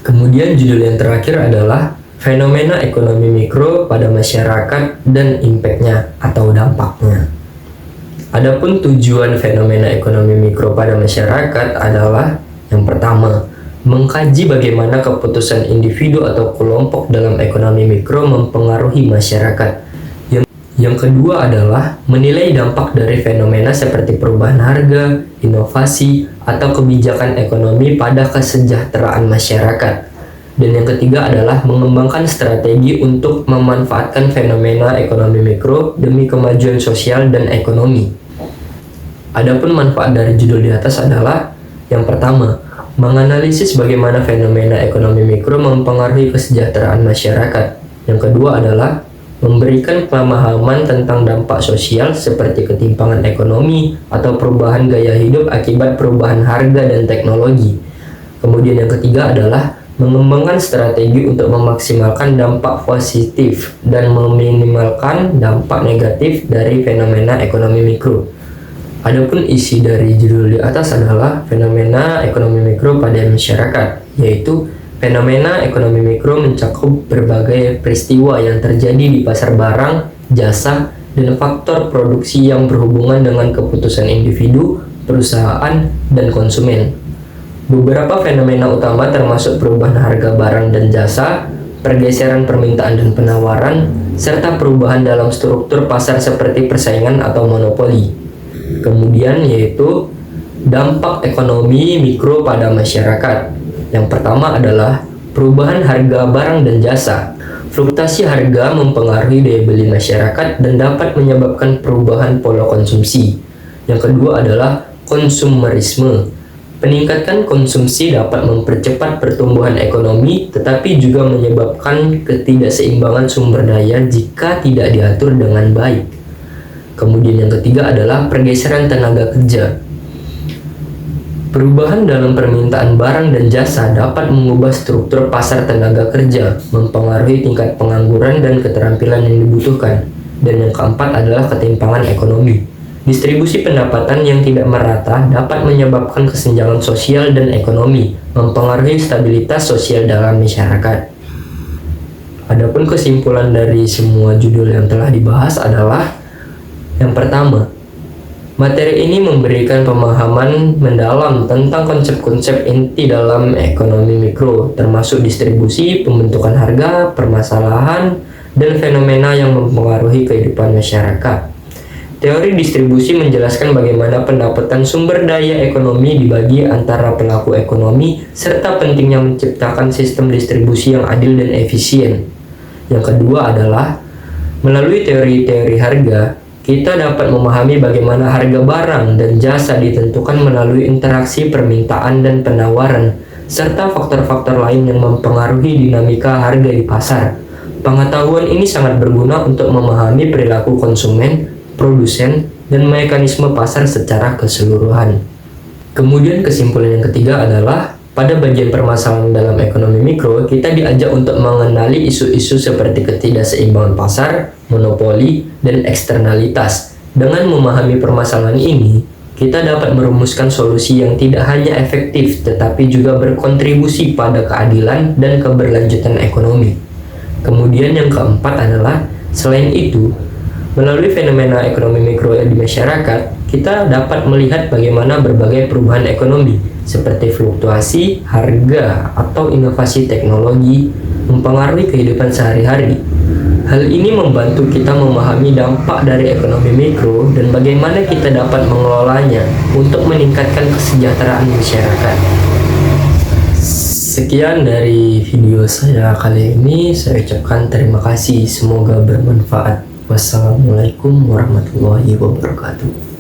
Kemudian judul yang terakhir adalah fenomena ekonomi mikro pada masyarakat dan impact-nya atau dampaknya. Adapun tujuan fenomena ekonomi mikro pada masyarakat adalah yang pertama, mengkaji bagaimana keputusan individu atau kelompok dalam ekonomi mikro mempengaruhi masyarakat. Yang kedua adalah menilai dampak dari fenomena seperti perubahan harga, inovasi, atau kebijakan ekonomi pada kesejahteraan masyarakat. Dan yang ketiga adalah mengembangkan strategi untuk memanfaatkan fenomena ekonomi mikro demi kemajuan sosial dan ekonomi. Adapun manfaat dari judul di atas adalah yang pertama, menganalisis bagaimana fenomena ekonomi mikro mempengaruhi kesejahteraan masyarakat. Yang kedua adalah memberikan pemahaman tentang dampak sosial seperti ketimpangan ekonomi atau perubahan gaya hidup akibat perubahan harga dan teknologi. Kemudian yang ketiga adalah mengembangkan strategi untuk memaksimalkan dampak positif dan meminimalkan dampak negatif dari fenomena ekonomi mikro. Adapun isi dari judul di atas adalah fenomena ekonomi mikro pada masyarakat, yaitu fenomena ekonomi mikro mencakup berbagai peristiwa yang terjadi di pasar barang, jasa, dan faktor produksi yang berhubungan dengan keputusan individu, perusahaan, dan konsumen. Beberapa fenomena utama termasuk perubahan harga barang dan jasa, pergeseran permintaan dan penawaran, serta perubahan dalam struktur pasar seperti persaingan atau monopoli. Kemudian yaitu dampak ekonomi mikro pada masyarakat. Yang pertama adalah perubahan harga barang dan jasa. Fluktuasi harga mempengaruhi daya beli masyarakat dan dapat menyebabkan perubahan pola konsumsi. Yang kedua adalah konsumerisme. Peningkatan konsumsi dapat mempercepat pertumbuhan ekonomi, tetapi juga menyebabkan ketidakseimbangan sumber daya jika tidak diatur dengan baik. Kemudian yang ketiga adalah pergeseran tenaga kerja. Perubahan dalam permintaan barang dan jasa dapat mengubah struktur pasar tenaga kerja, mempengaruhi tingkat pengangguran dan keterampilan yang dibutuhkan. Dan yang keempat adalah ketimpangan ekonomi. Distribusi pendapatan yang tidak merata dapat menyebabkan kesenjangan sosial dan ekonomi, mempengaruhi stabilitas sosial dalam masyarakat. Adapun kesimpulan dari semua judul yang telah dibahas adalah yang pertama, materi ini memberikan pemahaman mendalam tentang konsep-konsep inti dalam ekonomi mikro, termasuk distribusi, pembentukan harga, permasalahan, dan fenomena yang mempengaruhi kehidupan masyarakat. Teori distribusi menjelaskan bagaimana pendapatan sumber daya ekonomi dibagi antara pelaku ekonomi, serta pentingnya menciptakan sistem distribusi yang adil dan efisien. Yang kedua adalah, melalui teori-teori harga, kita dapat memahami bagaimana harga barang dan jasa ditentukan melalui interaksi permintaan dan penawaran, serta faktor-faktor lain yang mempengaruhi dinamika harga di pasar. Pengetahuan ini sangat berguna untuk memahami perilaku konsumen, produsen, dan mekanisme pasar secara keseluruhan. Kemudian kesimpulan yang ketiga adalah, pada bagian permasalahan dalam ekonomi mikro, kita diajak untuk mengenali isu-isu seperti ketidakseimbangan pasar, monopoli, dan eksternalitas. Dengan memahami permasalahan ini, kita dapat merumuskan solusi yang tidak hanya efektif, tetapi juga berkontribusi pada keadilan dan keberlanjutan ekonomi. Kemudian yang keempat adalah, selain itu, melalui fenomena ekonomi mikro di masyarakat, kita dapat melihat bagaimana berbagai perubahan ekonomi, seperti fluktuasi harga atau inovasi teknologi, mempengaruhi kehidupan sehari-hari. Hal ini membantu kita memahami dampak dari ekonomi mikro dan bagaimana kita dapat mengelolanya untuk meningkatkan kesejahteraan masyarakat. Sekian dari video saya kali ini. Saya ucapkan terima kasih. Semoga bermanfaat. Wassalamualaikum warahmatullahi wabarakatuh.